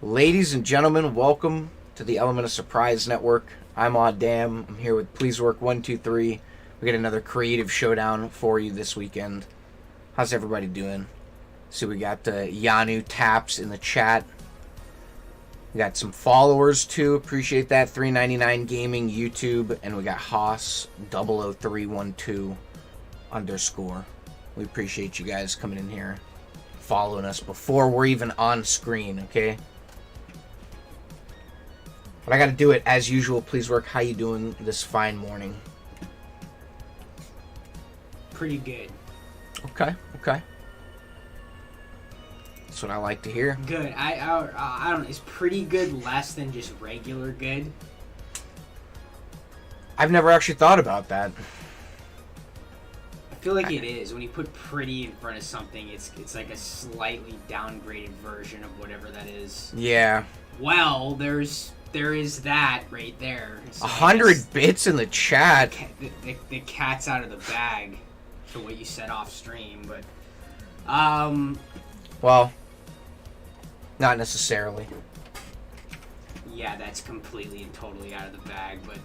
Ladies and gentlemen, welcome to the Element of Surprise Network. I'm Dam. I'm here with Please Work 123. We got another creative showdown for you this weekend. How's everybody doing? So we got Yanu Taps in the chat. We got some followers too. Appreciate that. 399 Gaming YouTube, and we got Haas 00312 _. We appreciate you guys coming in here, following us before we're even on screen. Okay. But I got to do it as usual. Please work. How you doing this fine morning? Pretty good. Okay. That's what I like to hear. Good. I don't know. Is pretty good less than just regular good? I've never actually thought about that. I feel like it is. When you put pretty in front of something, it's like a slightly downgraded version of whatever that is. Yeah. Well, there is that right there. So 100 bits in the chat. The cat's out of the bag for what you said off stream, but Well, not necessarily. yeah, that's completely and totally out of the bag. But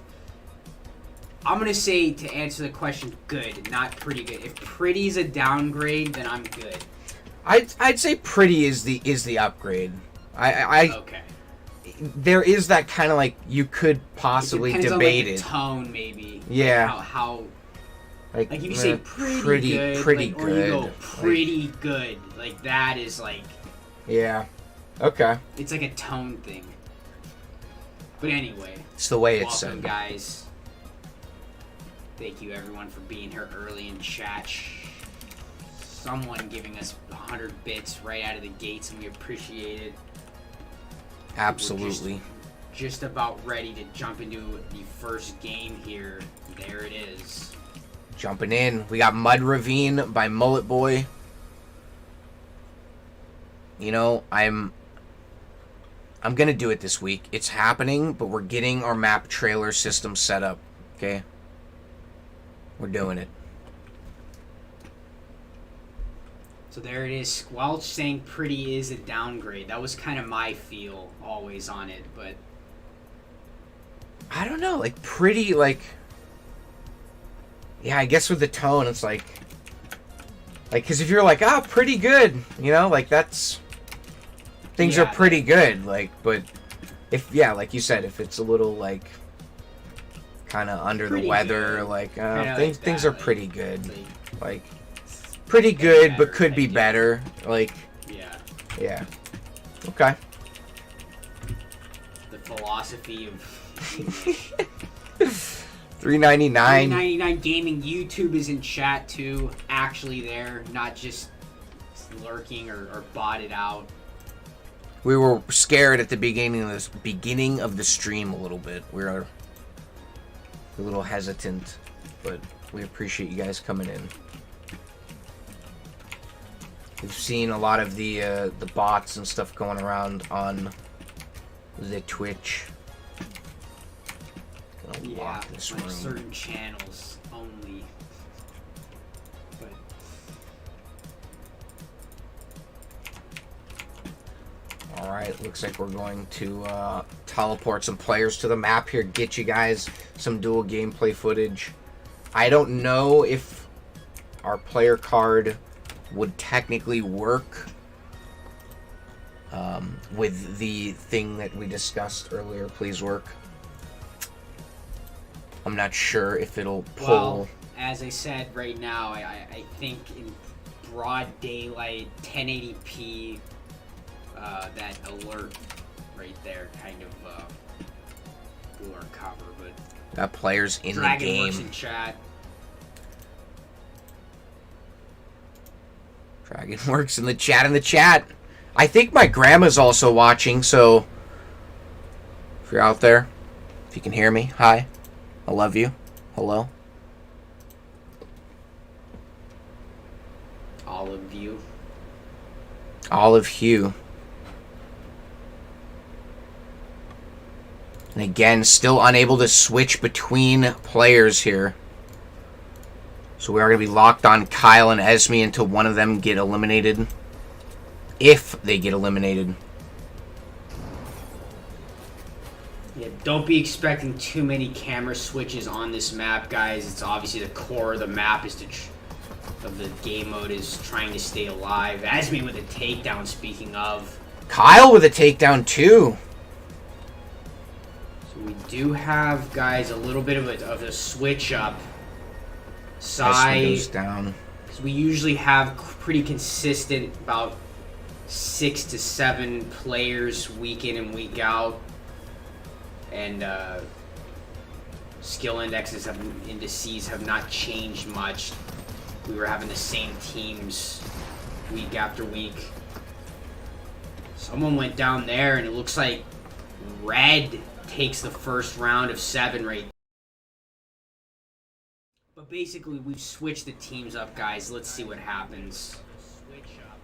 I'm gonna say, to answer the question, good, not pretty good. If pretty's a downgrade, then I'm good. I'd say pretty is the upgrade. Okay. There is that kind of like you could possibly it debate on, like, it. the tone maybe. Yeah. Like how like if you say pretty good, pretty like, good, or you go pretty good, like that is like, yeah. Okay. it's like a tone thing. But anyway, It's the way it's welcome said. guys. Thank you everyone for being here early in chat. Someone giving us 100 bits right out of the gates, and we appreciate it. Absolutely. We're just about ready to jump into the first game here. There it is. Jumping in. We got Mud Ravine by Mullet Boy. You know, I'm gonna do it this week. It's happening, but we're getting our map trailer system set up. Okay? We're doing it. So there it is. Squelch saying pretty is a downgrade. That was kind of my feel always on it, but I don't know, like pretty, like, yeah, I guess with the tone, it's like, because if you're like, pretty good, you know, like that's, things are pretty good, like, but if, yeah, like you said, if it's a little, like, kind of under the weather, good. like, Like things that, are pretty good, like, like, pretty good, better, but could be better, like, yeah. Okay. The philosophy of 399. 399 Gaming YouTube is in chat too, actually there, not just lurking or botted out. We were scared at the beginning of the stream a little bit. We were a little hesitant, but we appreciate you guys coming in. We've seen a lot of the bots and stuff going around on the Twitch. Gonna lock this like room. certain channels only. But Alright, looks like we're going to teleport some players to the map here, get you guys some dual gameplay footage. I don't know if our player card would technically work with the thing that we discussed earlier. Please work. I'm not sure if it'll pull. well, as I said right now, I think in broad daylight, 1080p, that alert right there kind of blew our cover, but Got players in Dragon the game. works in chat. Dragon works in the chat. I think my grandma's also watching, so if you're out there, if you can hear me, hi. I love you. Hello. Olive view. Olive hue. And again, still unable to switch between players here. So we are going to be locked on Kyle and Esme until one of them get eliminated. If they get eliminated. Yeah, don't be expecting too many camera switches on this map, guys. It's obviously the core of the map of the game mode is trying to stay alive. Asmi with a takedown, speaking of. Kyle with a takedown, too. So we do have, guys, a little bit of a switch up. Asmi goes down. Because we usually have pretty consistent, about 6 to 7 players week in and week out. And skill indices have not changed much. We were having the same teams week after week. Someone went down there, and it looks like Red takes the first round of 7 right. But basically, we've switched the teams up, guys. Let's see what happens. Switch up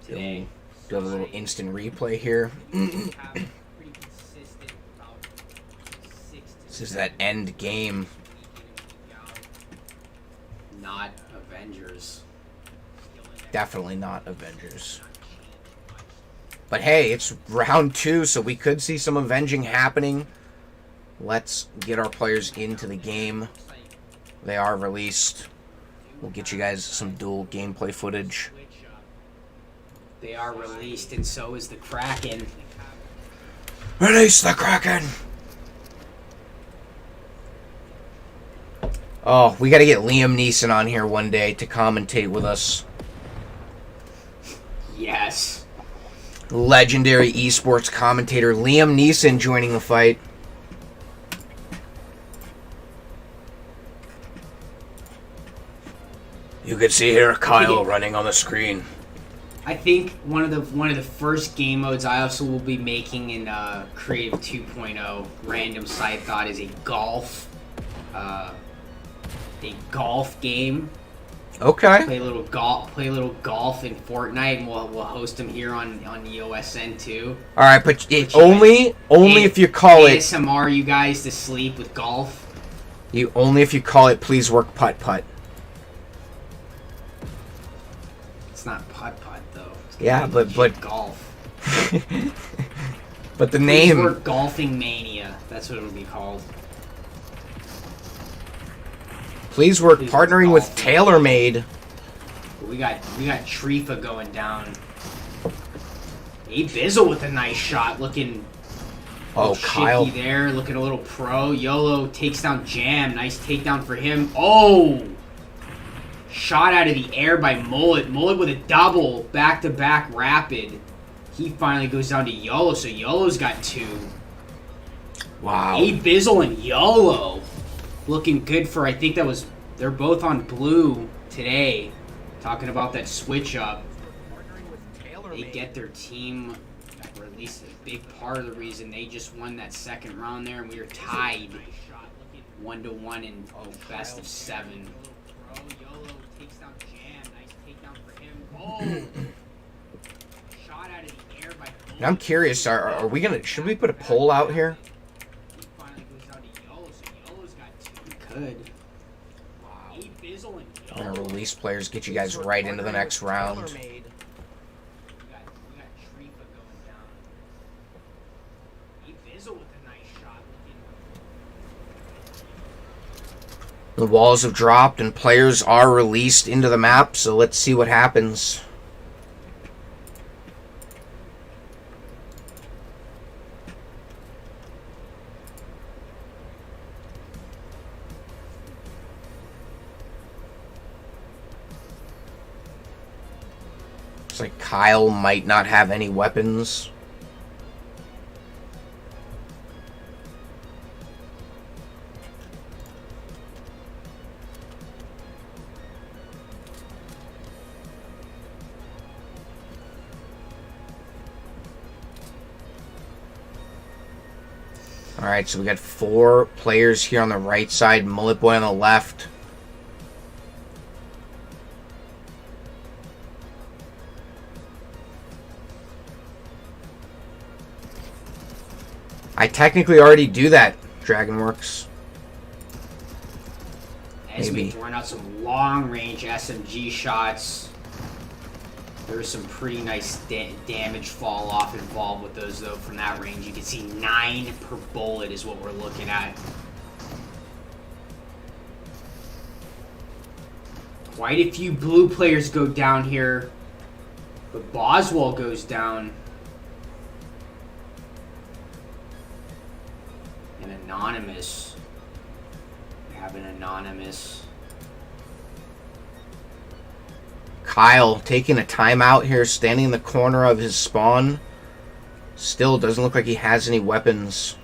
today. Do a little instant replay here. This is that end game. Not Avengers. Definitely not Avengers. But hey, it's round 2, so we could see some avenging happening. Let's get our players into the game. They are released. We'll get you guys some dual gameplay footage. They are released, and so is the Kraken. Release the Kraken! Oh, we gotta get Liam Neeson on here one day to commentate with us. Yes. Legendary esports commentator Liam Neeson joining the fight. You can see here Kyle running on the screen. I think one of the first game modes I also will be making in Creative 2.0 random side thought is a golf game. Okay. Play a little golf in Fortnite, and we'll them here on EOSN too. All right, but only if you call it ASMR you guys to sleep with golf. Only if you call it please work putt putt. It's not putt putt though. Yeah, but golf. But the Please name work Golfing Mania. That's what it'll be called. Please work partnering with TaylorMade. We got Trifa going down. A Bizzle with a nice shot, looking Kyle shaky there, looking a little pro. YOLO takes down Jam, nice takedown for him. Oh, shot out of the air by Mullet. Mullet with a double, back-to-back rapid. He finally goes down to YOLO, so YOLO's got 2. Wow. A Bizzle and YOLO. Looking good for, I think they're both on blue today. Talking about that switch up. They get their team, or at least a big part of the reason they just won that second round there, and we were tied 1-1 in best of 7. YOLO takes down Jam, nice takedown for him. Shot out of the air by. I'm curious, are we should we put a poll out here? Good. I'm gonna release players, get you guys right into the next round. The walls have dropped and players are released into the map, so let's see what happens. Looks like Kyle might not have any weapons. Alright, so we got 4 players here on the right side, Mullet Boy on the left. I technically already do that, Dragonworks. Maybe throwing out some long-range SMG shots. There's some pretty nice damage fall off involved with those, though, from that range. You can see 9 per bullet is what we're looking at. Quite a few blue players go down here, but Boswell goes down. And Anonymous. We have an Anonymous. Kyle taking a timeout here, standing in the corner of his spawn. Still doesn't look like he has any weapons.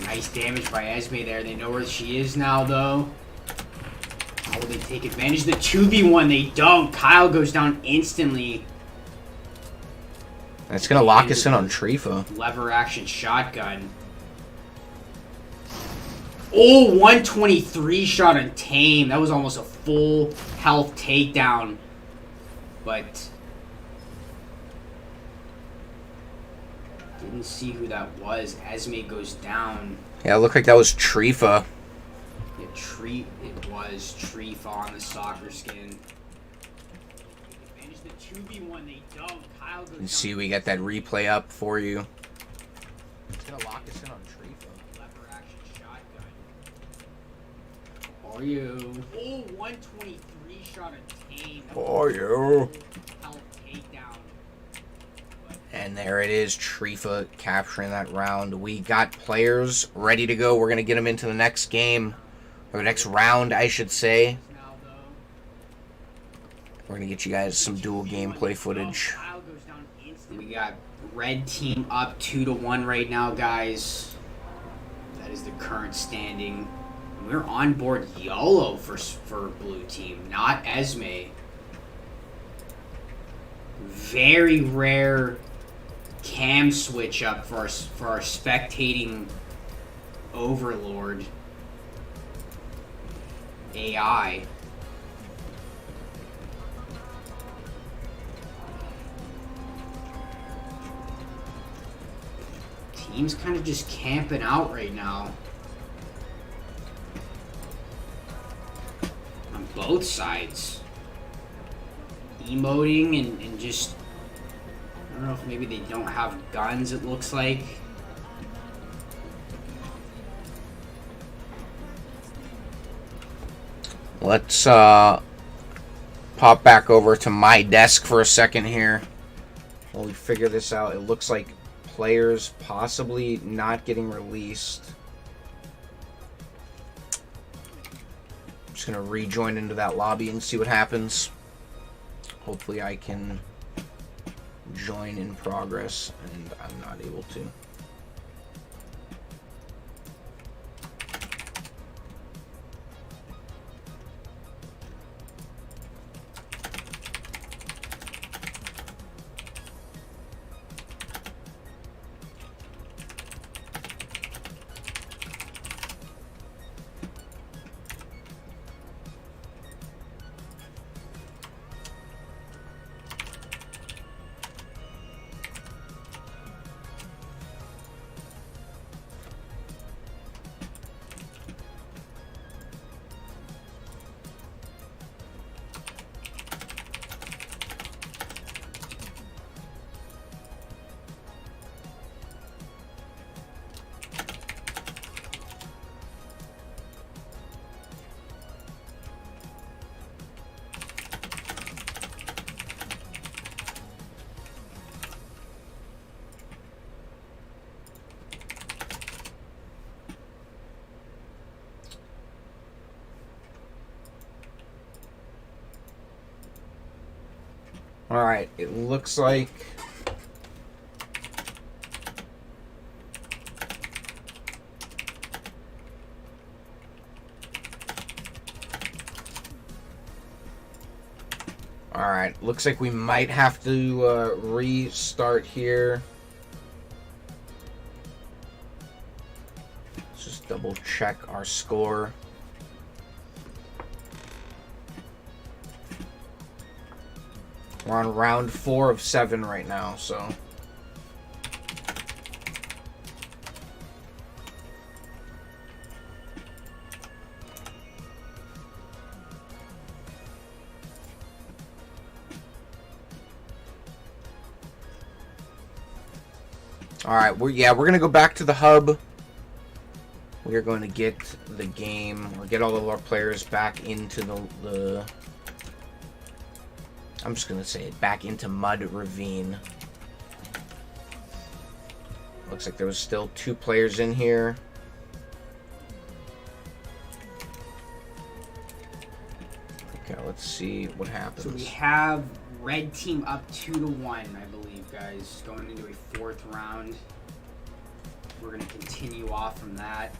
Nice damage by Esme there. They know where she is now, though. How will they take advantage of the 2v1? They don't. Kyle goes down instantly. That's going to lock us in on Trifa. Lever action shotgun. Oh, 123 shot on Tame. That was almost a full health takedown. But didn't see who that was. Esme goes down. Yeah, it looked like that was Trifa. Yeah, it was Trifa on the soccer skin. Advantage the 2v1. They don't. Kyle goes down. You see, we got that replay up for you. It's going to lock us in on Trifa. Lever action shotgun. For you. Oh, 123 shot on Tame. For you. Health takedown. And there it is, Trifa capturing that round. We got players ready to go. We're going to get them into the next game, or the next round, I should say. We're going to get you guys some dual gameplay footage. We got red team up 2-1 right now, guys. That is the current standing. We're on board YOLO for blue team, not Esme. Very rare cam switch up for our spectating overlord AI. Team's kind of just camping out right now. On both sides. Emoting and just... I don't know if maybe they don't have guns, it looks like. Let's pop back over to my desk for a second here while we figure this out. It looks like players possibly not getting released. I'm just gonna rejoin into that lobby and see what happens. Hopefully I can join in progress, and I'm not able to. Alright, it looks like looks like we might have to restart here. Let's just double check our score. We're on round 4 of 7 right now, so All right, we're gonna go back to the hub. We are going to get the game, or get all of our players back into the I'm just gonna say it, back into Mud Ravine. Looks like there was still 2 players in here. Okay, let's see what happens. So we have red team up 2-1, I believe, guys, going into a 4th round. We're going to continue off from that.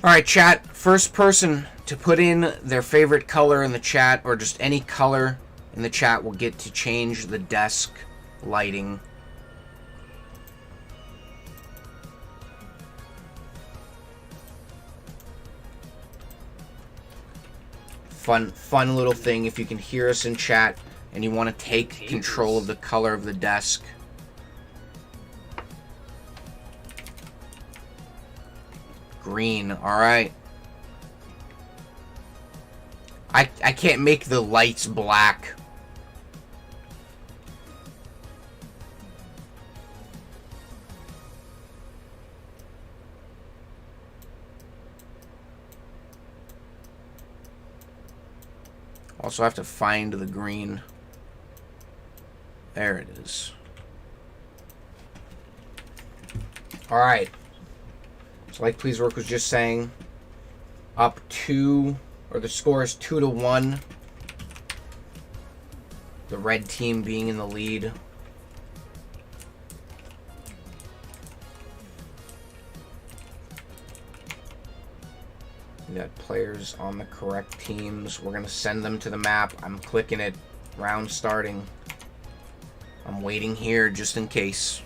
Alright, chat. First person to put in their favorite color in the chat, or just any color in the chat, will get to change the desk lighting. Fun little thing. If you can hear us in chat and you want to take control of the color of the desk. Green. Alright. I can't make the lights black. Also have to find the green. There it is. Alright. So like Please Work was just saying, up 2, or the score is 2-1. The red team being in the lead. We got players on the correct teams. We're gonna send them to the map. I'm clicking it. Round starting. I'm waiting here just in case.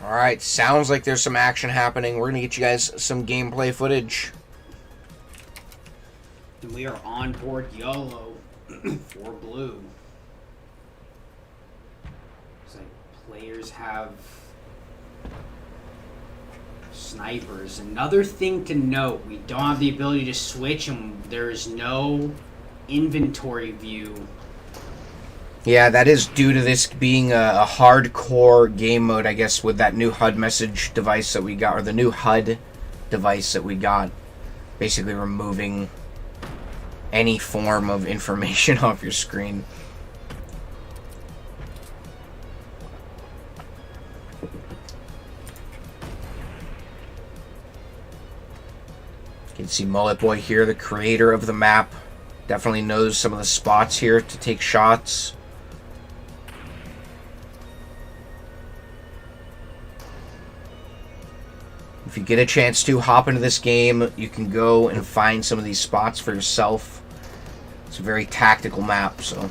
Alright, sounds like there's some action happening. We're gonna get you guys some gameplay footage. And we are on board YOLO for blue. It's like players have snipers. Another thing to note, we don't have the ability to switch, and there is no inventory view. Yeah, that is due to this being a hardcore game mode, I guess, with that new HUD message device that we got, or the new HUD device that we got, basically removing any form of information off your screen. You can see Mullet Boy here, the creator of the map. Definitely knows some of the spots here to take shots. If you get a chance to hop into this game, you can go and find some of these spots for yourself. It's a very tactical map, so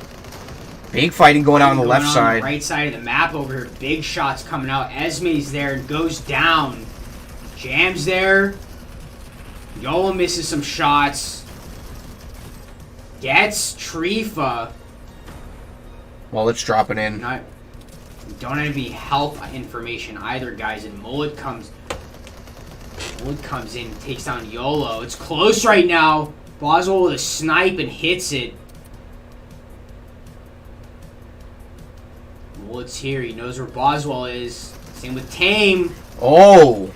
big fighting going on the left side. The right side of the map over here. Big shots coming out. Esme's there and goes down. Jams there. Yola misses some shots. Gets Trifa. Well, it's dropping in. Don't have any health information either, guys. And Mullet comes in, takes down YOLO. It's close right now. Boswell with a snipe and hits it. Mullet's here. He knows where Boswell is. Same with Tame. Oh!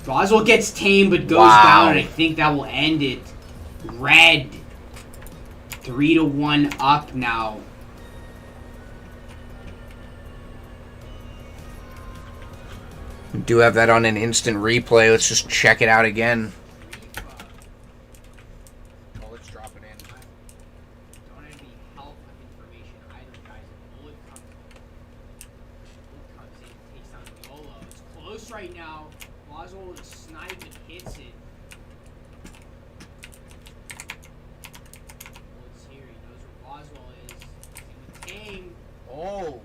Boswell gets Tame but goes down, and I think that will end it. Red. 3-1 up now. We do have that on an instant replay. Let's just check it out again. Oh, it's dropping in. Don't have any health information either, guys. Bullet comes in, takes down YOLO. It's close right now. Boswell with a snipe and hits it. Bullet's here. He knows where Boswell is. Same with Tame. Oh!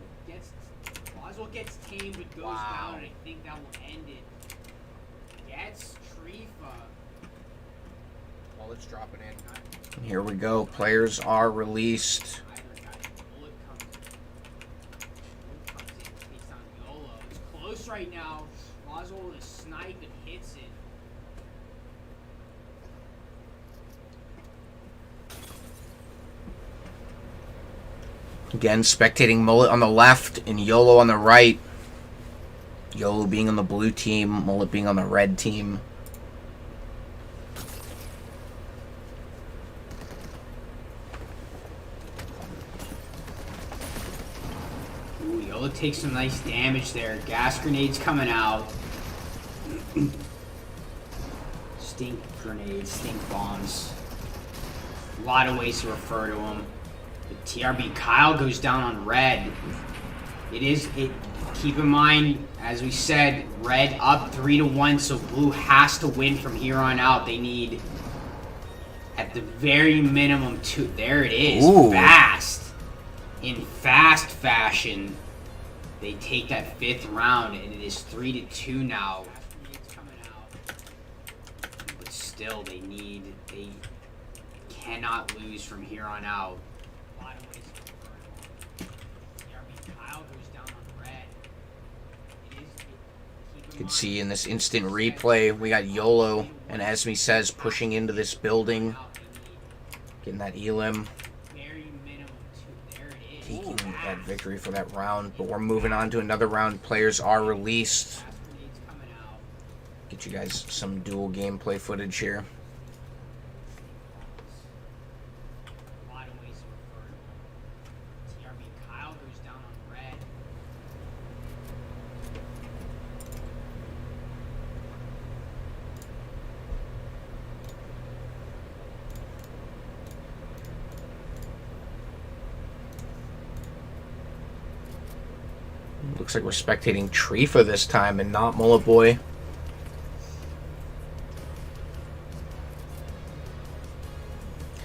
Boswell gets Tame but goes down, and I think that will end it. Gets Trifa. Well, it's dropping in. Here we go. Players are released. Bullet comes in, takes down YOLO. It's close right now. Oswald with a snipe and hits it. Again, spectating Mullet on the left and YOLO on the right. YOLO being on the blue team, Mullet being on the red team. Ooh, YOLO takes some nice damage there. Gas grenades coming out. Stink grenades, stink bombs. A lot of ways to refer to them. The TRB Kyle goes down on red. Keep in mind, as we said, red up 3-1, so blue has to win from here on out. They need, at the very minimum, 2. There it is. Ooh. Fast. In fast fashion, they take that 5th round, and it is 3-2 now. But still, they cannot lose from here on out. You can see in this instant replay, we got YOLO and Esme Says pushing into this building. Getting that elim. Taking that victory for that round. But we're moving on to another round. Players are released. Get you guys some dual gameplay footage here. Looks like we're spectating Trifa this time and not Mullet Boy.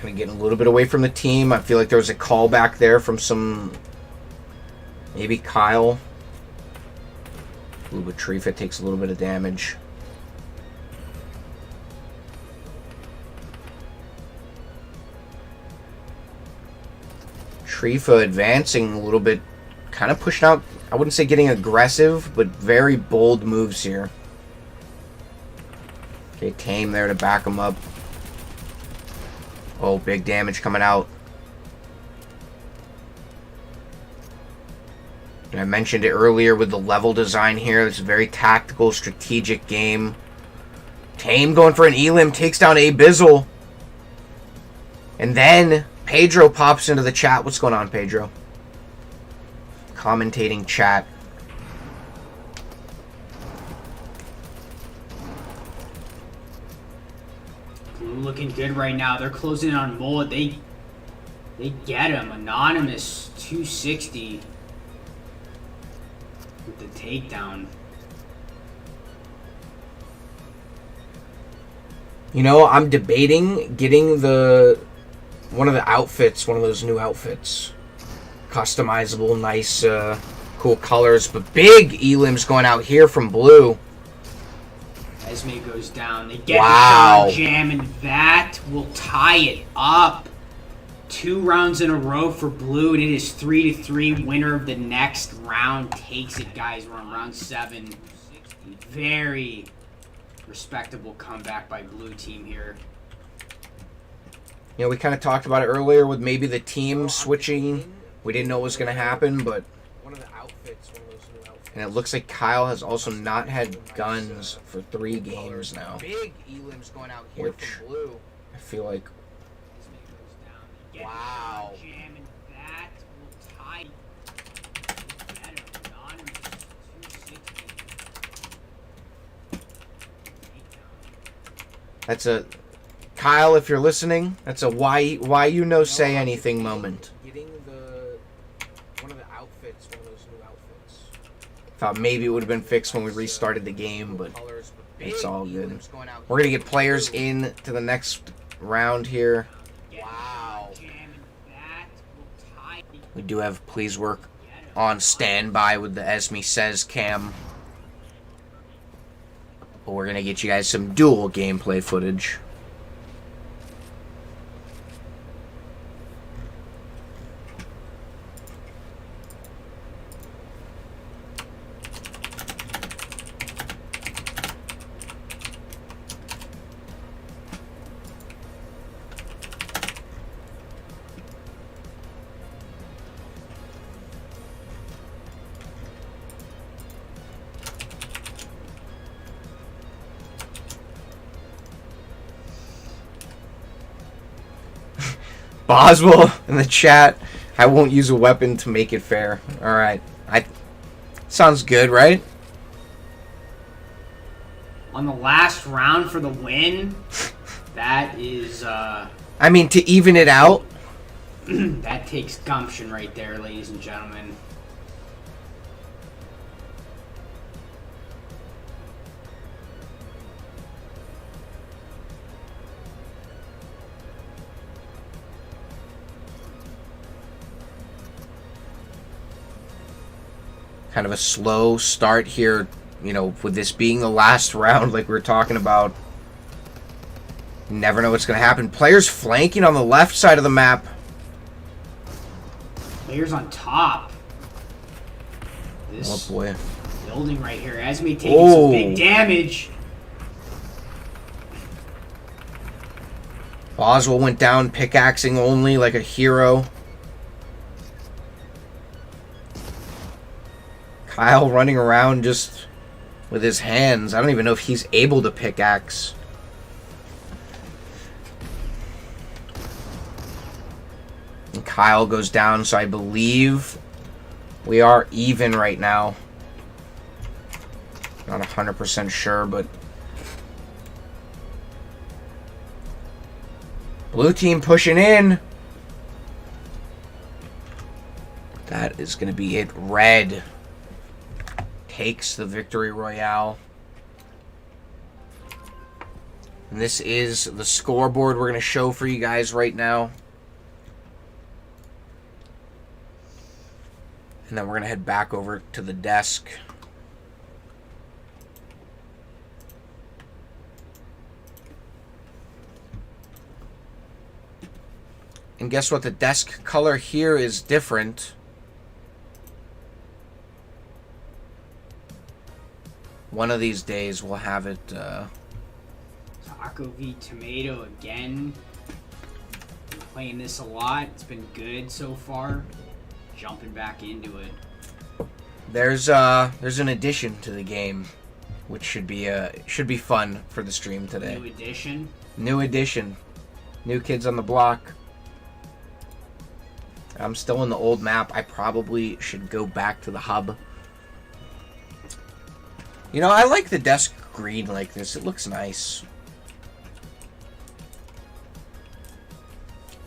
Kind of getting a little bit away from the team. I feel like there was a call back there from some... maybe Kyle. Ooh, but Trifa takes a little bit of damage. Trifa advancing a little bit. Kind of pushing out, I wouldn't say getting aggressive, but very bold moves here. Okay, Tame there to back him up. Oh, big damage coming out. And I mentioned it earlier with the level design here. It's a very tactical, strategic game. Tame going for an elim, takes down A Bizzle. And then Pedro pops into the chat. What's going on, Pedro? Commentating chat. Blue looking good right now. They're closing in on Mullet. They get him. Anonymous 260 with the takedown. You know, I'm debating getting one of the outfits, one of those new outfits. Customizable, nice, cool colors, but big elims going out here from blue. Esme goes down. They get Wow. the jam, and that will tie it up. 2 rounds in a row for blue, and it is 3-3. Winner of the next round takes it, guys. We're on round 7. Very respectable comeback by blue team here. You know, we kind of talked about it earlier with maybe the team switching. We didn't know what was going to happen, but one of the outfits, one of those new outfits. And it looks like Kyle has also not had guns for 3 games now. Big elims going out here from blue. I feel like. Wow. That's a Kyle, if you're listening, that's a why you no say anything moment. One of the outfits, one of those new outfits. Thought maybe it would have been fixed when we restarted the game, but it's all good. We're gonna get players in to the next round here. Wow. We do have Please Work on standby with the Esme Says cam. But we're gonna get you guys some dual gameplay footage. Boswell in the chat. I won't use a weapon to make it fair. All right. Sounds good, right? On the last round for the win, that is, I mean, to even it out. that takes gumption right there, ladies and gentlemen. Kind of a slow start here, you know, with this being the last round like we were talking about. You never know what's going to happen. Players flanking on the left side of the map. Players on top. Oh boy. Building right here. Esme taking some big damage. Boswell went down pickaxing only like a hero. Kyle running around just with his hands. I don't even know if he's able to pickaxe. And Kyle goes down, so I believe we are even right now. Not 100% sure, but blue team pushing in. That is going to be it. Red takes the victory royale. And this is the scoreboard we're going to show for you guys right now. And then we're going to head back over to the desk. And guess what? The desk color here is different. One of these days we'll have it. Taco v Tomato again. Been playing this a lot. It's been good so far. Jumping back into it. There's an addition to the game, which should be fun for the stream today. New addition. New addition. New kids on the block. I'm still in the old map. I probably should go back to the hub. You know, I like the desk green like this. It looks nice.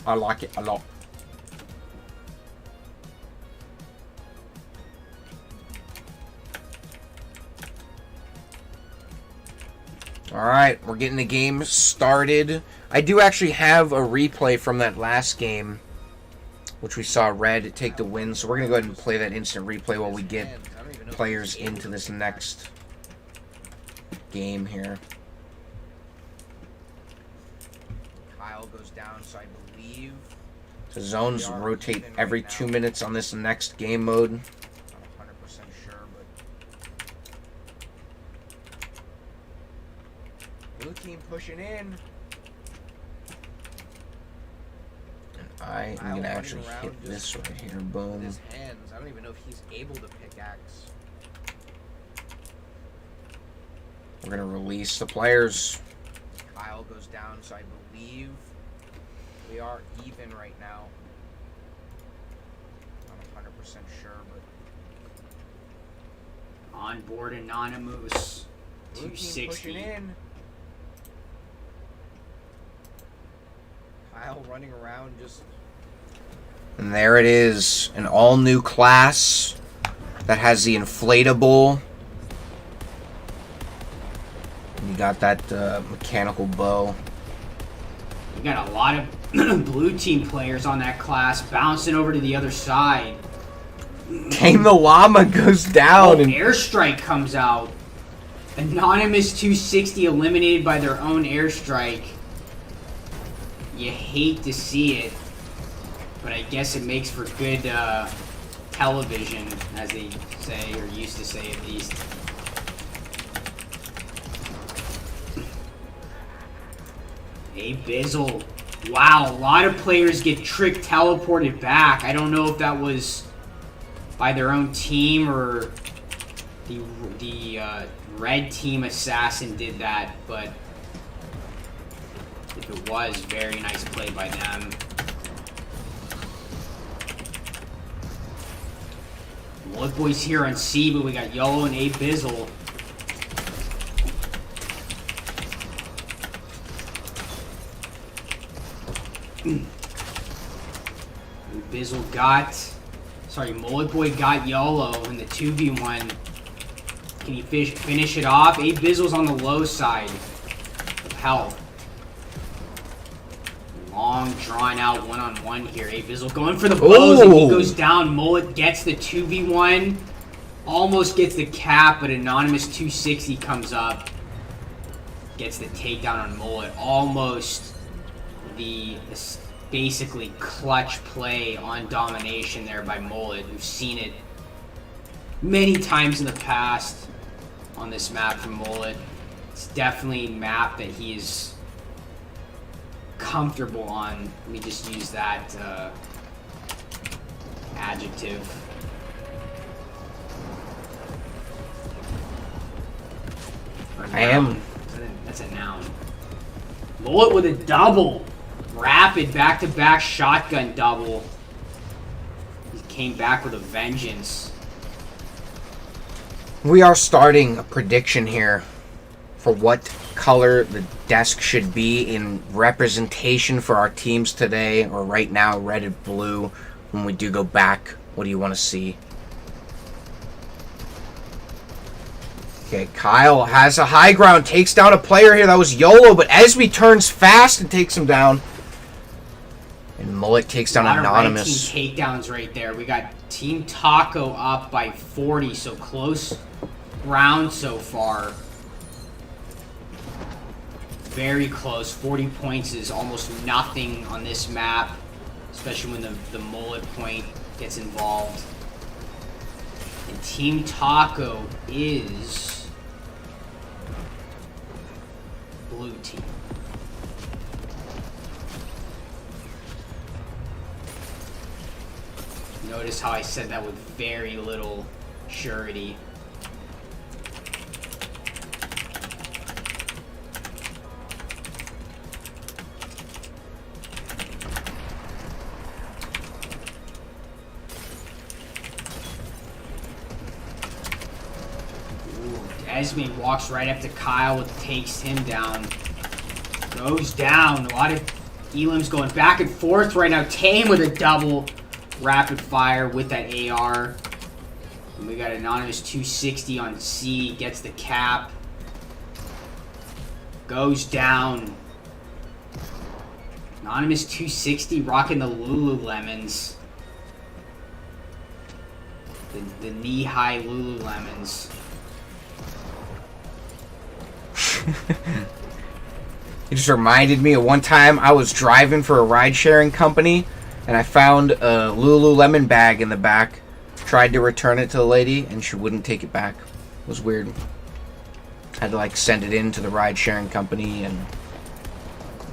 I like it a lot. Alright, we're getting the game started. I do actually have a replay from that last game, which we saw Red take the win. So we're going to go ahead and play that instant replay while we get players into this next game here. Kyle goes down, so I believe the zones rotate every 2 minutes on this next game mode. Not 100% sure, but blue team pushing in. I am going to actually hit this right here. Boom. His hands. I don't even know if he's able to pickaxe. We're going to release the players. Kyle goes down, so I believe we are even right now. Not 100% sure, but On board Anonymous. 260. In. Kyle running around just... And there it is. An all-new class that has the inflatable. You got that mechanical bow. We got a lot of blue team players on that class bouncing over to the other side. Tame the Llama goes down. Oh, and airstrike comes out. Anonymous 260 eliminated by their own airstrike. You hate to see it, but I guess it makes for good television, as they say, or used to say at least. Hey, Bizzle. Wow, a lot of players get trick teleported back. I don't know if that was by their own team or the red team assassin did that, but if it was, very nice play by them. Mullet Boy's here on C, but we got YOLO and A Bizzle. Bizzle got... Sorry, Mullet Boy got YOLO in the 2v1. Can he finish it off? A Bizzle's on the low side of health. Long, drawn-out one-on-one here. A Bizzle going for the blows, and he goes down. Mullet gets the 2v1. Almost gets the cap, but Anonymous 260 comes up. Gets the takedown on Mullet. Almost the basically clutch play on domination there by Mullet. We've seen it many times in the past on this map from Mullet. It's definitely a map that he's comfortable on. Let me just use that adjective. I am. That's a noun. Mullet with a double. Rapid back-to-back shotgun double. He came back with a vengeance. We are starting a prediction here for what color the desk should be in representation for our teams today, or right now, red and blue. When we do go back, what do you want to see? Okay, Kyle has a high ground, takes down a player here. That was YOLO, but Esby turns fast and takes him down. And Mullet takes down Anonymous. Team takedowns right there. We got Team Taco up by 40, so close round so far. Very close. 40 points is almost nothing on this map, especially when the Mullet point gets involved. And Team Taco is blue team. Notice how I said that with very little surety. Esme walks right up to Kyle, takes him down. Goes down. A lot of elims going back and forth right now. Tame with a double rapid fire with that AR. And we got Anonymous 260 on C. Gets the cap. Goes down. Anonymous 260 rocking the Lululemons. The knee-high Lululemons. It just reminded me of one time I was driving for a ride-sharing company, and I found a Lululemon bag in the back. Tried to return it to the lady, and she wouldn't take it back. It was weird. Had to, like, send it in to the ride-sharing company, and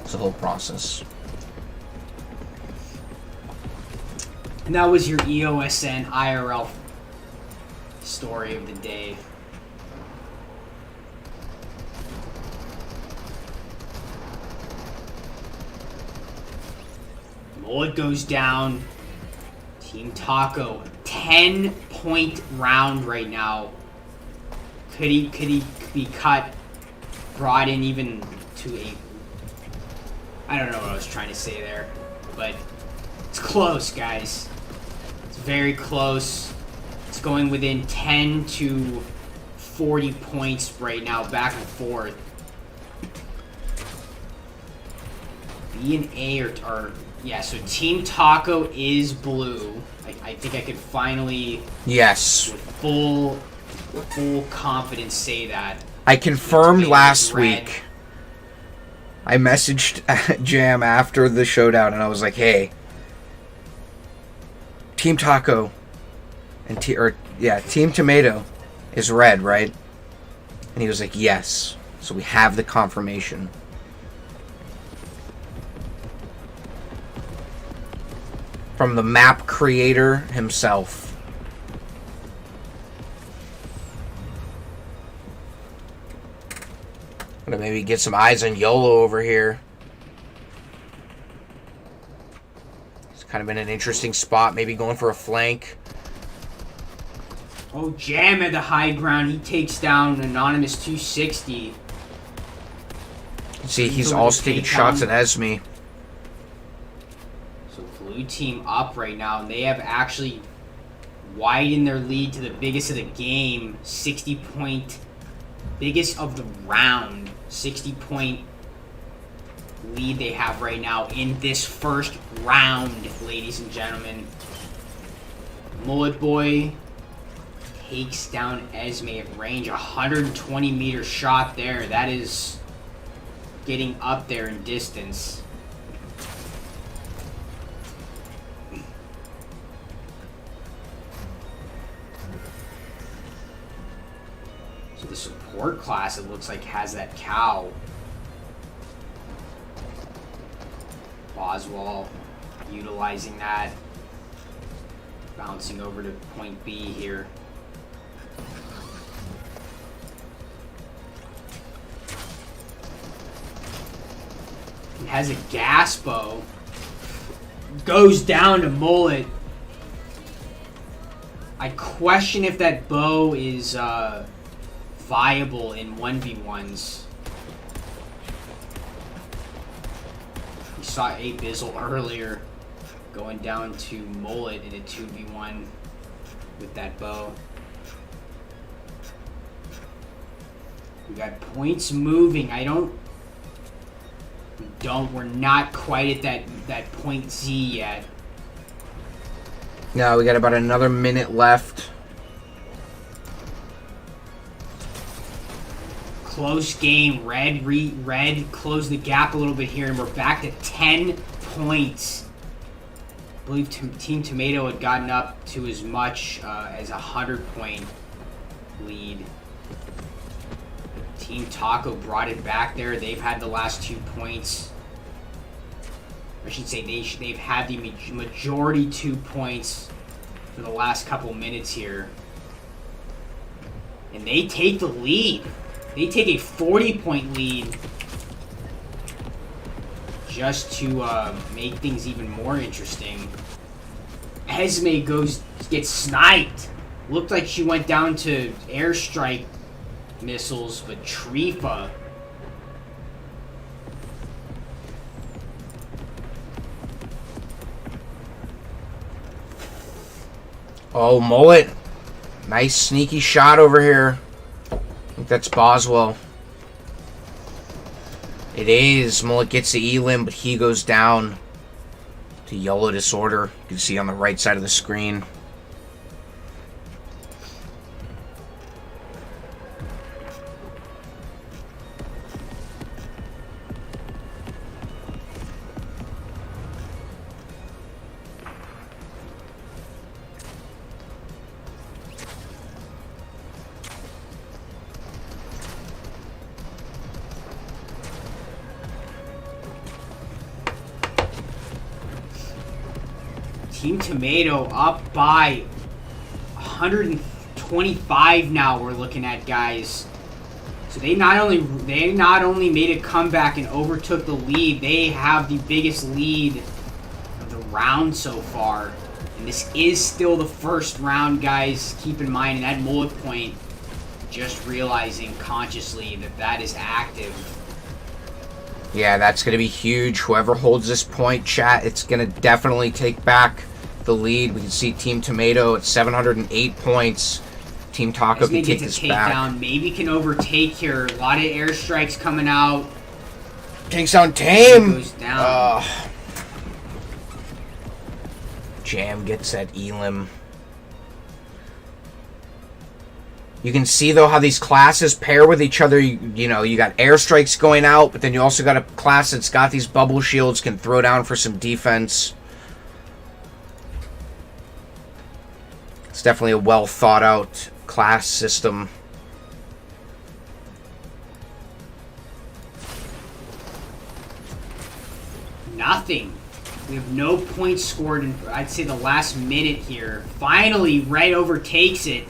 it's a whole process. And that was your EOSN IRL story of the day. Mullet goes down. Team Taco, 10-point round right now. Could he be cut, brought in even to a... I don't know what I was trying to say there, but it's close, guys. It's very close. It's going within 10 to 40 points right now, back and forth. B and A are yeah, so Team Taco is blue. I think I could finally, yes, with full confidence say that. I confirmed last week. I messaged Jam after the showdown, and I was like, "Hey, Team Taco and Team Tomato is red, right?" And he was like, "Yes." So we have the confirmation. From the map creator himself. Gonna maybe get some eyes on YOLO over here. It's kind of been an interesting spot, maybe going for a flank. Oh, Jam at the high ground. He takes down Anonymous 260. See, he's also taking shots at Esme. So blue team up right now, and they have actually widened their lead to the biggest of the game. 60-point, biggest of the round. 60-point lead they have right now in this first round, ladies and gentlemen. Mullet Boy takes down Esme at range. 120-meter shot there. That is getting up there in distance. So the support class, it looks like, has that cow. Boswell utilizing that. Bouncing over to point B here. He has a gas bow. Goes down to Mullet. I question if that bow is viable in 1v1s. We saw A Bizzle earlier going down to Mullet in a 2v1 with that bow. We got points moving. We're not quite at that point Z yet. No, we got about another minute left. Close game. Red closed the gap a little bit here, and we're back to 10 points. I believe Team Tomato had gotten up to as much as a 100-point lead. Team Taco brought it back there. They've had the last 2 points. I should say they've had the majority 2 points for the last couple minutes here. And they take the lead. They take a 40-point lead just to make things even more interesting. Esme gets sniped. Looked like she went down to airstrike missiles, but Trifa. Oh, Mullet. Nice sneaky shot over here. I think that's Boswell. It is. Mullet gets the elim, but he goes down to Yellow Disorder. You can see on the right side of the screen. Team Tomato up by 125 now. We're looking at, guys. So they not only made a comeback and overtook the lead, they have the biggest lead of the round so far. And this is still the first round, guys. Keep in mind, and that Mullet point, just realizing consciously that is active. Yeah, that's going to be huge. Whoever holds this point, chat, it's going to definitely take back the lead. We can see Team Tomato at 708 points. Team Taco can take this back. Down. Maybe can overtake here. A lot of airstrikes coming out. Takes down Tame. Goes down. Jam gets that elim. You can see, though, how these classes pair with each other. You know, you got airstrikes going out, but then you also got a class that's got these bubble shields, can throw down for some defense. It's definitely a well thought out class system. Nothing. We have no points scored in, I'd say, the last minute here. Finally, Red overtakes it.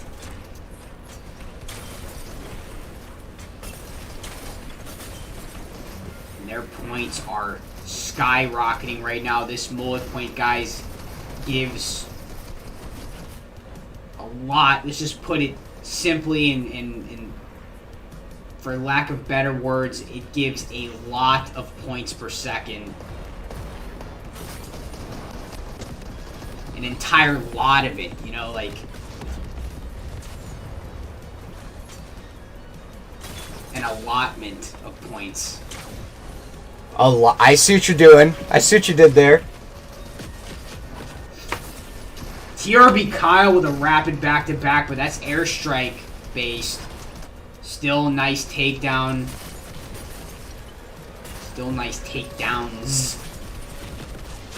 Their points are skyrocketing right now. This Mullet point, guys, gives a lot. Let's just put it simply and for lack of better words, it gives a lot of points per second. An entire lot of it, you know, like an allotment of points. A lot. I see what you're doing. I see what you did there. TRB Kyle with a rapid back-to-back, but that's airstrike based. Still nice takedown. Still nice takedowns.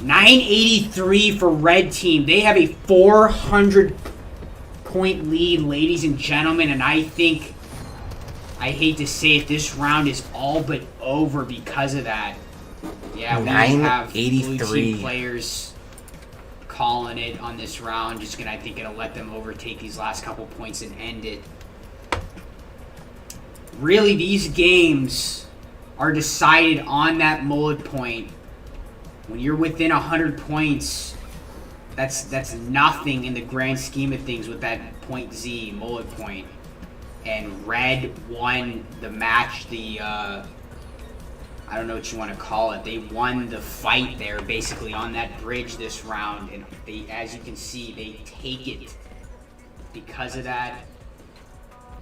983 for red team. They have a 400-point lead, ladies and gentlemen, and I think, I hate to say it, this round is all but over because of that. Yeah, we have blue team players calling it on this round. Just gonna, I think, gonna let them overtake these last couple points and end it. Really, these games are decided on that mullet point. When you're within 100 points, that's nothing in the grand scheme of things with that point Z, mullet point. And red won the match, I don't know what you want to call it. They won the fight there, basically, on that bridge this round. And they, as you can see, they take it because of that.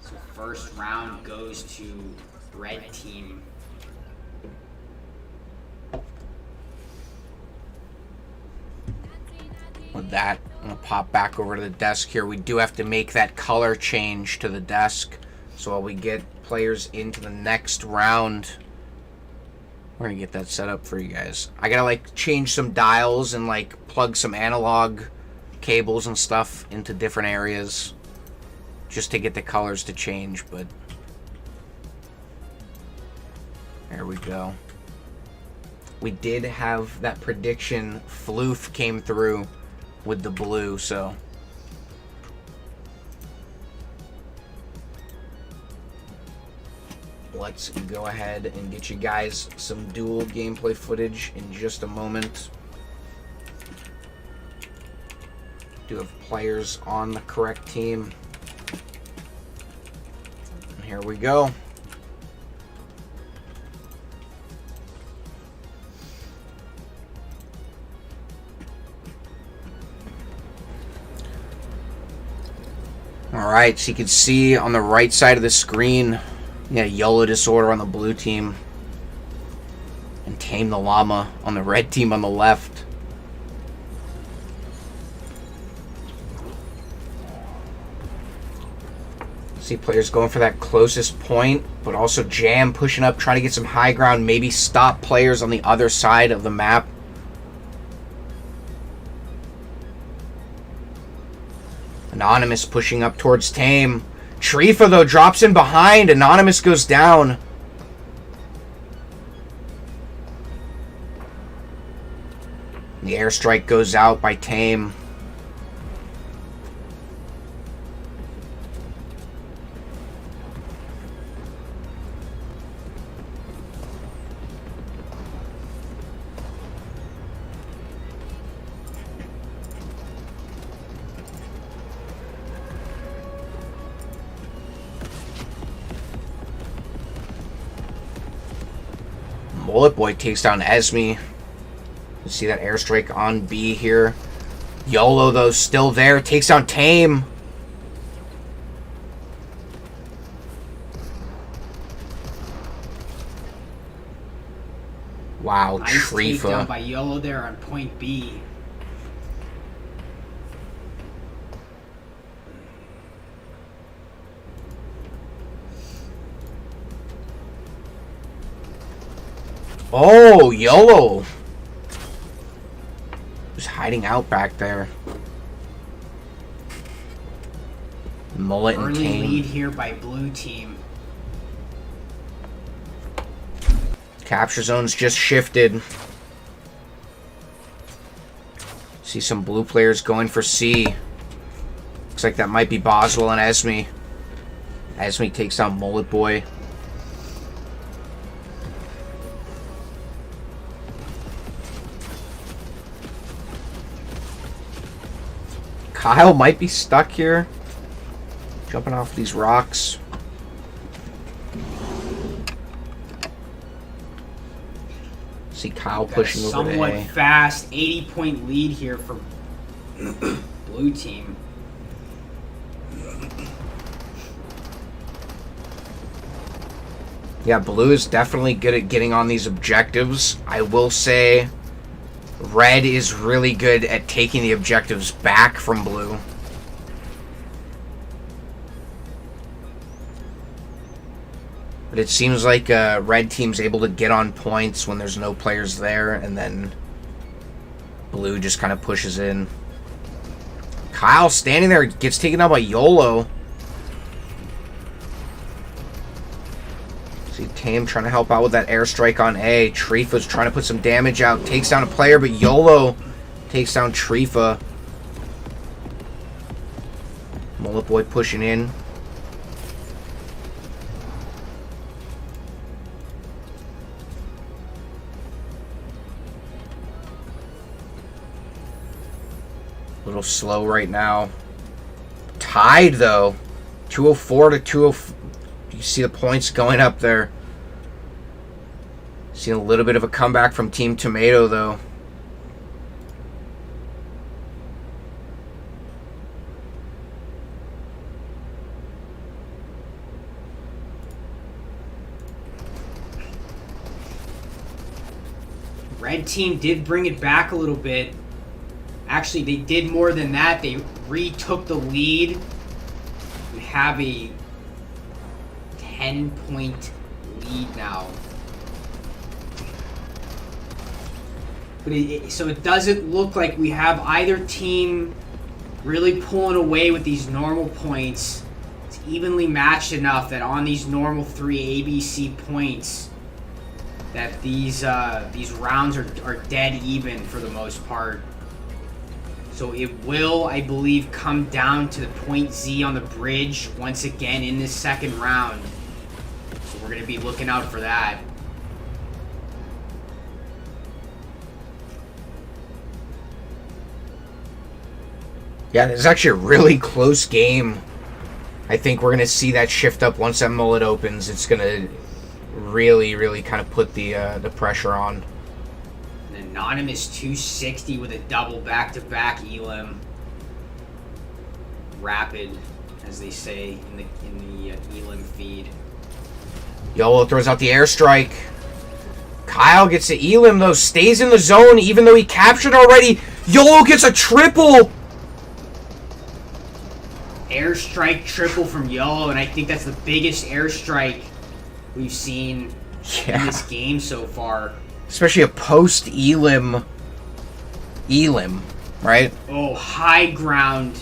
So first round goes to red team. With that, I'm going to pop back over to the desk here. We do have to make that color change to the desk. So while we get players into the next round, we're going to get that set up for you guys. I got to like change some dials and like plug some analog cables and stuff into different areas just to get the colors to change, but there we go. We did have that prediction. Floof came through with the blue, so let's go ahead and get you guys some dual gameplay footage in just a moment. Do have players on the correct team. And here we go. Alright, so you can see on the right side of the screen, yeah, Yellow Disorder on the blue team, and Tame the Llama on the red team on the left. See players going for that closest point, but also Jam pushing up, trying to get some high ground, maybe stop players on the other side of the map. Anonymous pushing up towards Tame. Trifa, though, drops in behind. Anonymous goes down. The airstrike goes out by Tame. Mullet Boy takes down Esme. You see that airstrike on B here. YOLO, though, still there. Takes down Tame. Wow, nice Trifa. takedown by YOLO there on point B. Oh, YOLO. Just hiding out back there. Mullet and Early Tame. lead here by blue team. Capture zone's just shifted. See some blue players going for C. Looks like that might be Boswell and Esme. Esme takes down Mullet Boy. Kyle might be stuck here. Jumping off these rocks. See Kyle pushing over to somewhat A. fast 80-point lead here for blue team. Yeah, blue is definitely good at getting on these objectives. I will say red is really good at taking the objectives back from blue. But it seems like red team's able to get on points when there's no players there, and then blue just kind of pushes in. Kyle standing there gets taken out by YOLO. See Tame trying to help out with that airstrike on A. Trifa's trying to put some damage out. Takes down a player, but YOLO takes down Trifa. Mullet Boy pushing in. A little slow right now. Tied, though. 204 to 204. You see the points going up there. Seeing a little bit of a comeback from Team Tomato, though. Red team did bring it back a little bit. Actually, they did more than that. They retook the lead. We have a 10-point lead now. But so it doesn't look like we have either team really pulling away with these normal points. It's evenly matched enough that on these normal 3 ABC points, that these rounds are dead even for the most part. So it will, I believe, come down to the point Z on the bridge once again in this second round. So we're going to be looking out for that. Yeah, this is actually a really close game. I think we're going to see that shift up once that mullet opens. It's going to really, really kind of put the pressure on. An anonymous 260 with a double back-to-back Elim. Rapid, as they say in the Elim feed. YOLO throws out the airstrike. Kyle gets the Elim, though. Stays in the zone, even though he captured already. YOLO gets a triple. Airstrike triple from YOLO, and I think that's the biggest airstrike we've seen in this game so far. Especially a post-Elim, right? Oh, high ground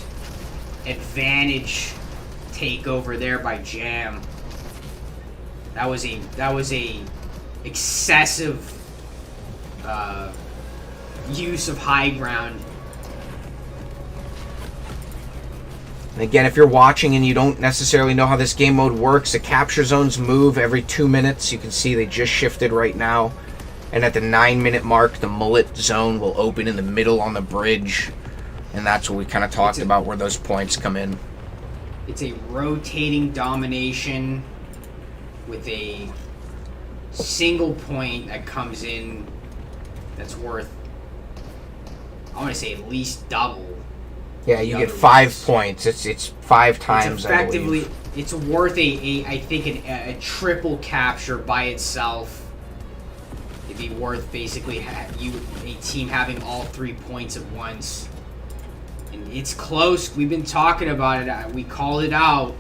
advantage takeover there by Jam. That was a excessive use of high ground. And again, if you're watching and you don't necessarily know how this game mode works, the capture zones move every 2 minutes. You can see they just shifted right now. And at the 9-minute mark, the mullet zone will open in the middle on the bridge. And that's what we kind of talked about, where those points come in. It's a rotating domination with a single point that comes in that's worth, I want to say, at least double. Yeah, you get 5 points. It's 5 times. It's effectively, it's worth I think a triple capture by itself. It'd be worth basically a team having all 3 points at once. And it's close. We've been talking about it. We called it out.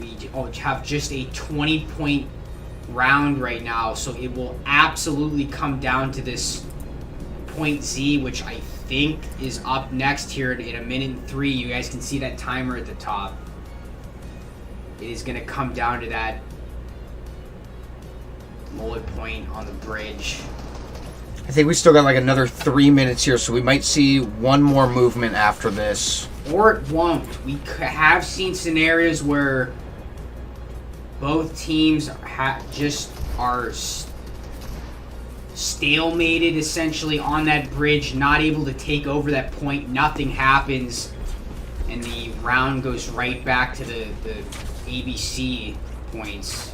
We have just a 20-point round right now, so it will absolutely come down to this point Z, which I think is up next here in 1:03. You guys can see that timer at the top. It is going to come down to that mullet point on the bridge. I think we still got like another 3 minutes here, so we might see one more movement after this. Or it won't. We have seen scenarios where both teams just are stalemated essentially on that bridge, not able to take over that point. Nothing happens. And the round goes right back to the ABC points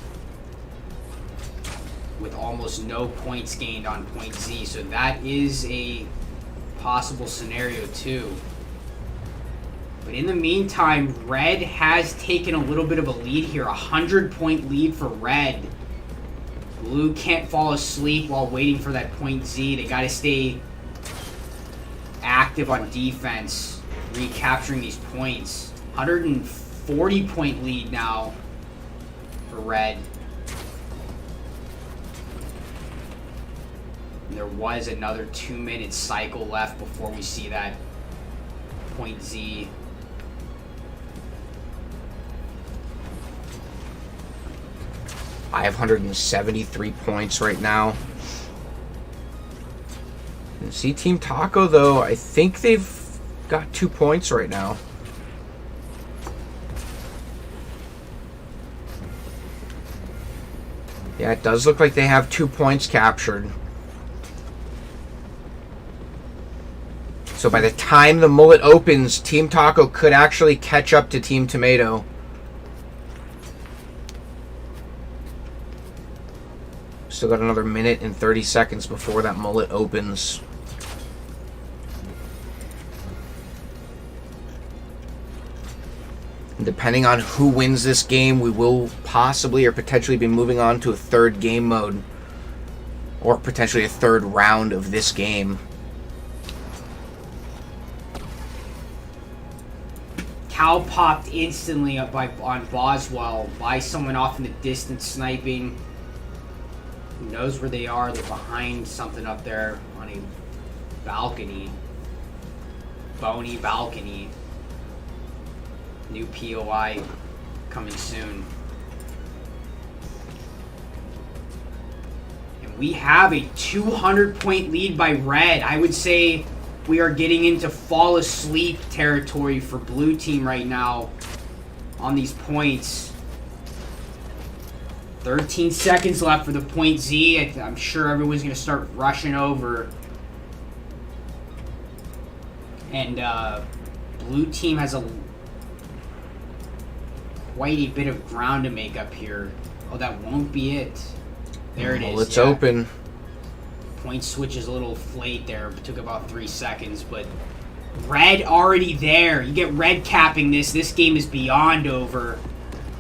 with almost no points gained on point Z. So that is a possible scenario too. But in the meantime, Red has taken a little bit of a lead here. 100-point lead for Red. Blue can't fall asleep while waiting for that point Z. They got to stay active on defense, recapturing these points. 140-point lead now for Red. And there was another 2-minute cycle left before we see that point Z. I have 173 points right now. And see Team Taco, though, I think they've got 2 points right now. Yeah, it does look like they have 2 points captured. So by the time the mullet opens, Team Taco could actually catch up to Team Tomato. Still got another minute and 30 seconds before that mullet opens. And depending on who wins this game, we will possibly or potentially be moving on to a third game mode. Or potentially a third round of this game. Cal popped instantly up on Boswell by someone off in the distance sniping. Who knows where they are? They're behind something up there on a balcony. Bony balcony. New POI coming soon. And we have a 200-point lead by Red. I would say we are getting into fall asleep territory for Blue Team right now on these points. 13 seconds left for the point Z. I'm sure everyone's going to start rushing over. And Blue Team has quite a bit of ground to make up here. Oh, that won't be it. There it is. Well, it's open. Point switch is a little flayed there. It took about 3 seconds, but Red already there. You get Red capping this. This game is beyond over.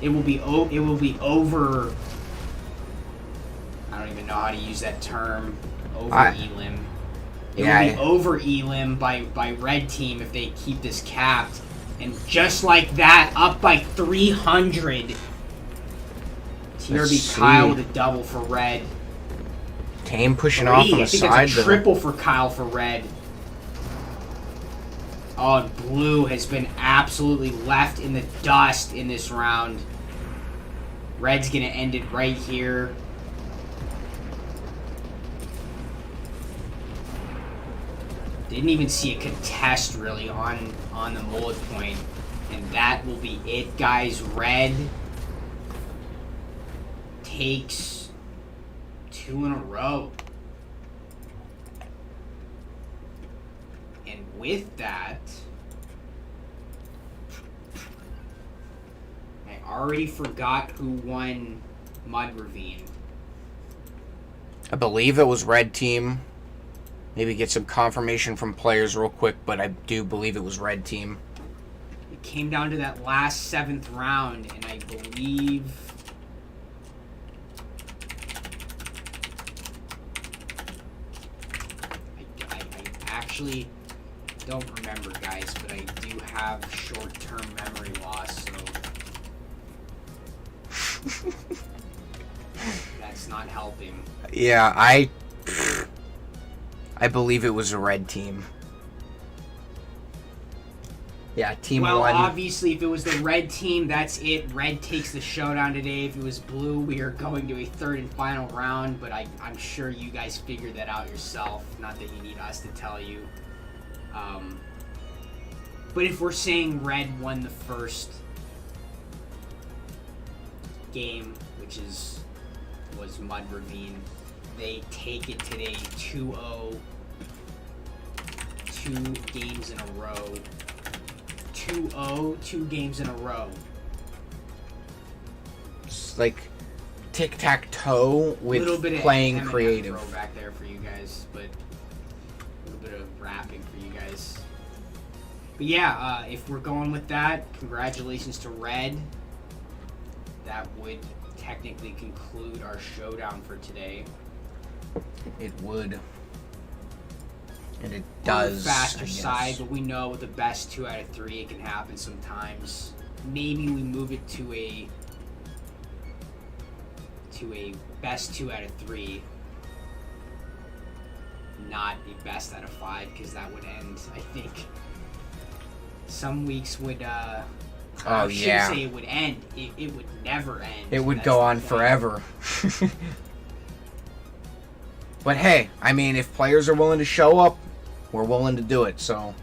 It will be over. I don't even know how to use that term. Over Elim. It will be over Elim by Red Team if they keep this capped. And just like that, up by 300. TRB Kyle with a double for Red. Tame pushing off on the side. I think that's a triple for Kyle for Red. Oh, and Blue has been absolutely left in the dust in this round. Red's going to end it right here. Didn't even see a contest, really, on the mullet point. And that will be it, guys. Red takes 2 in a row. And with that, I already forgot who won Mud Ravine. I believe it was Red Team. Maybe get some confirmation from players real quick, but I do believe it was Red Team. It came down to that last 7th round, and I believe... I actually don't remember, guys, but I do have short-term memory loss, so... That's not helping. Yeah, I believe it was a Red Team. Yeah, Team 1. Well, obviously, if it was the Red Team, that's it. Red takes the showdown today. If it was Blue, we are going to a 3rd and final round, but I'm sure you guys figured that out yourself. Not that you need us to tell you. But if we're saying Red won the first game, which was Mud Ravine, they take it today 2-0. 2 games in a row. 2-0 2 games in a row. It's like tic-tac-toe with Little bit playing of Eminem creative. throw back there for you guys, but a little bit of rapping for you guys. But yeah, if we're going with that, congratulations to Red. That would technically conclude our showdown for today. It would. And it does. Faster side, but we know with the best 2 out of 3 it can happen sometimes. Maybe we move it to a best 2 out of 3, not a best out of 5, because that would end, I think. Some weeks would I shouldn't say it would end. It would never end. It would go on forever. But hey, I mean, if players are willing to show up, we're willing to do it. So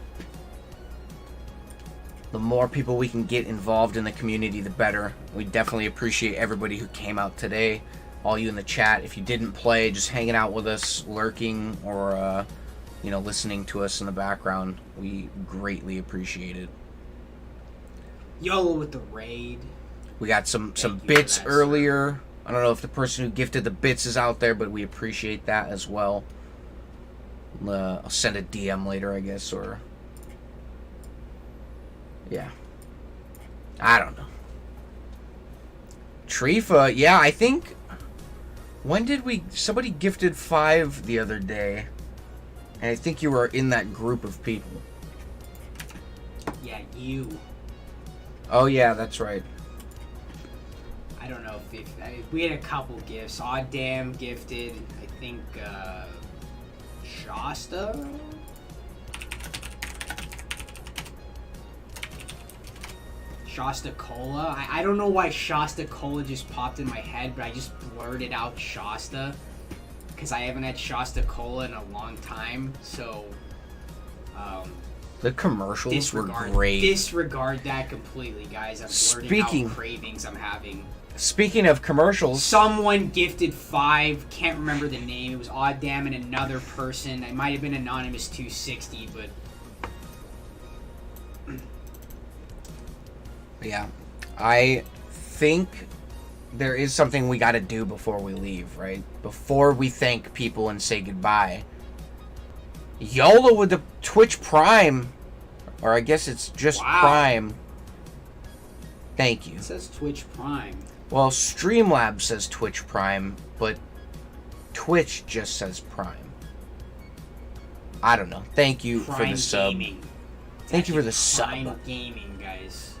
the more people we can get involved in the community, the better. We definitely appreciate everybody who came out today. All you in the chat. If you didn't play, just hanging out with us, lurking, or listening to us in the background, we greatly appreciate it. YOLO with the raid. We got some bits earlier. I don't know if the person who gifted the bits is out there, but we appreciate that as well. I'll send a DM later, I guess, or... yeah. I don't know. Trifa, yeah, I think... when did we... somebody gifted 5 the other day. And I think you were in that group of people. Yeah, you. Oh, yeah, that's right. I don't know if we had a couple gifts. Aw Damn gifted, I think, Shasta? Shasta Cola? I don't know why Shasta Cola just popped in my head, but I just blurted out Shasta. Because I haven't had Shasta Cola in a long time, so... the commercials were great. Disregard that completely, guys. I'm blurting out cravings I'm having. Speaking of commercials... someone gifted 5, can't remember the name. It was Odd Damn and another person. It might have been Anonymous 260, but... yeah. I think there is something we gotta do before we leave, right? Before we thank people and say goodbye. YOLO with the Twitch Prime. Or I guess it's just Prime. Thank you. It says Twitch Prime. Well, Streamlabs says Twitch Prime, but Twitch just says Prime. I don't know. Thank you for the sub. Thank you for the sub. Prime Gaming, guys.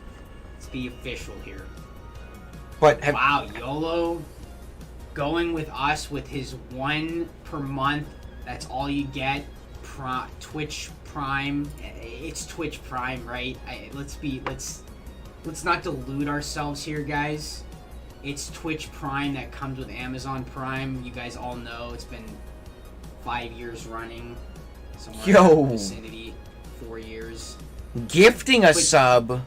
Let's be official here. But wow, YOLO going with us with his 1 per month. That's all you get. Twitch Prime. It's Twitch Prime, right? Let's not delude ourselves here, guys. It's Twitch Prime that comes with Amazon Prime. You guys all know it's been 5 years running. Somewhere in the vicinity, 4 years. Gifting a sub.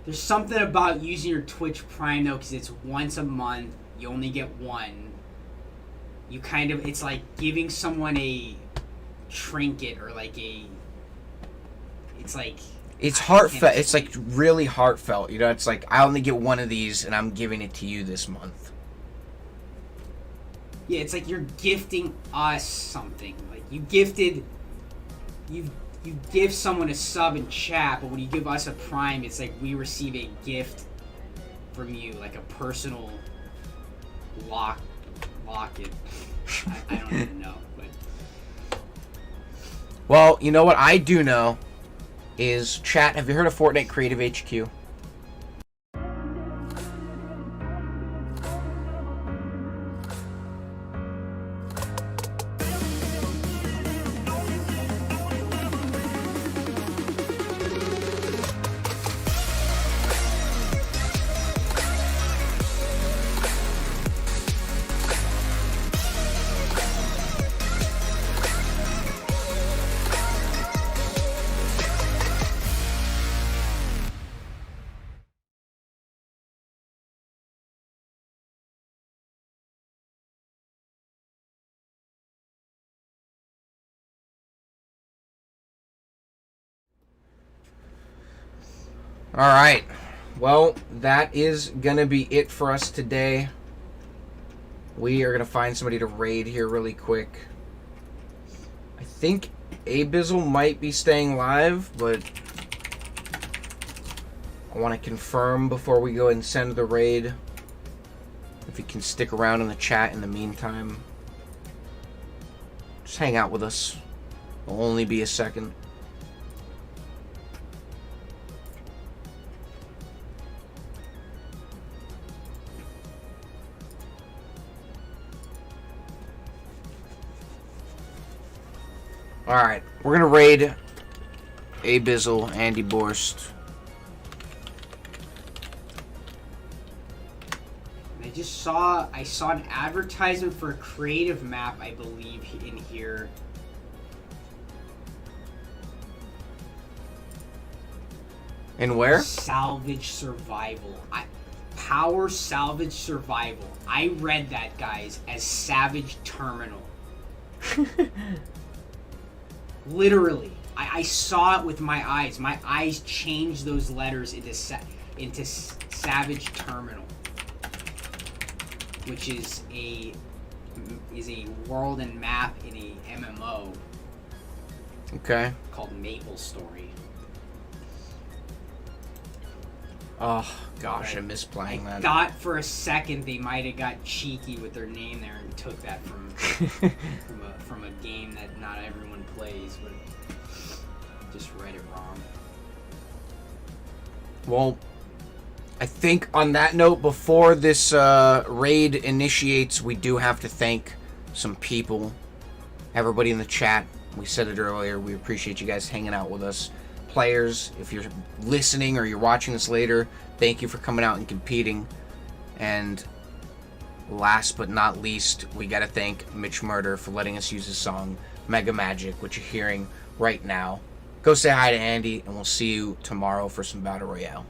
There's something about using your Twitch Prime though, because it's once a month. You only get 1. You kind of, it's like giving someone a trinket or like a. It's like. It's heartfelt. It's like really heartfelt. You know, it's like I only get 1 of these, and I'm giving it to you this month. Yeah, it's like you're gifting us something. Like you give someone a sub in chat, but when you give us a Prime, it's like we receive a gift from you, like a personal locket. I don't even know, but. Well, you know what I do know is chat. Have you heard of Fortnite Creative HQ? Alright. Well, that is going to be it for us today. We are going to find somebody to raid here really quick. I think Abizzle might be staying live, but I want to confirm before we go and send the raid. If you can stick around in the chat in the meantime. Just hang out with us. It'll only be a second. Alright, we're gonna raid Abizzle, Andy Borst. I saw an advertisement for a creative map, I believe, in here. And where? Salvage Survival. Power Salvage Survival. I read that, guys, as Savage Terminal. Literally. I saw it with my eyes. My eyes changed those letters into Savage Terminal, which is a world and map in a MMO. Okay. Called Maple Story. Oh gosh, I miss playing that. I thought for a second they might have got cheeky with their name there and took that from from a game that not everyone plays, but just read it wrong. Well, I think on that note, before this raid initiates, we do have to thank some people. Everybody in the chat. We said it earlier. We appreciate you guys hanging out with us. Players, if you're listening or you're watching this later, thank you for coming out and competing. And last but not least, we gotta thank Mitch Murder for letting us use his song Mega Magic, which you're hearing right now. Go say hi to Andy, and we'll see you tomorrow for some Battle Royale.